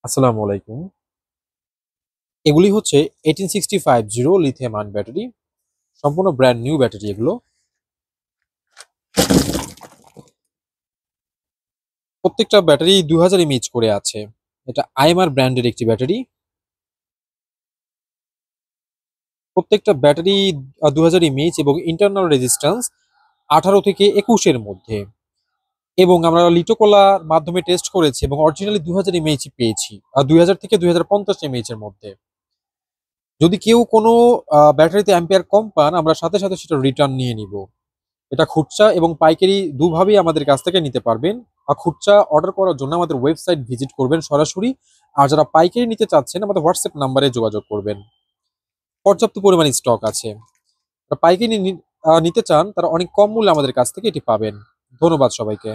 আসসালামু আলাইকুম। এগুলি হচ্ছে 18650 লিথিয়াম আয়ন ব্যাটারি। সম্পূর্ণ ব্র্যান্ড নিউ ব্যাটারি এগুলো। প্রত্যেকটা ব্যাটারি 2000 এমএএইচ করে আছে। এটা আইএমআর ব্র্যান্ডের একটি ব্যাটারি। প্রত্যেকটা ব্যাটারি 2000 এমএএইচ এবং ইন্টারনাল রেজিস্ট্যান্স 18 থেকে 21 এর মধ্যে। এবং আমরা লিটোকোলার মাধ্যমে টেস্ট করেছি এবং অরিজিনালি 2000 এমএএইচ পেয়েছি। 2000 থেকে 2050 এমএএইচ এর মধ্যে। যদি কেউ কোনো ব্যাটারিতে অ্যাম্পিয়ার কম পান, আমরা সাথে সাথে সেটা রিটার্ন নিয়ে নিব। এটা খুচরা এবং পাইকারি দুভাবেই আমাদের কাছ থেকে নিতে পারবেন। আর খুচরা অর্ডার করার জন্য আমাদের ওয়েবসাইট ভিজিট করবেন সরাসরি। আর যারা পাইকারি নিতে চাচ্ছেন আমাদের হোয়াটসঅ্যাপ নাম্বারে যোগাযোগ করবেন। পর্যাপ্ত পরিমাণে স্টক আছে। যারা পাইকারি নিতে চান তারা অনেক কম মূল্যে আমাদের কাছ থেকে এটি পাবেন। ধন্যবাদ সবাইকে।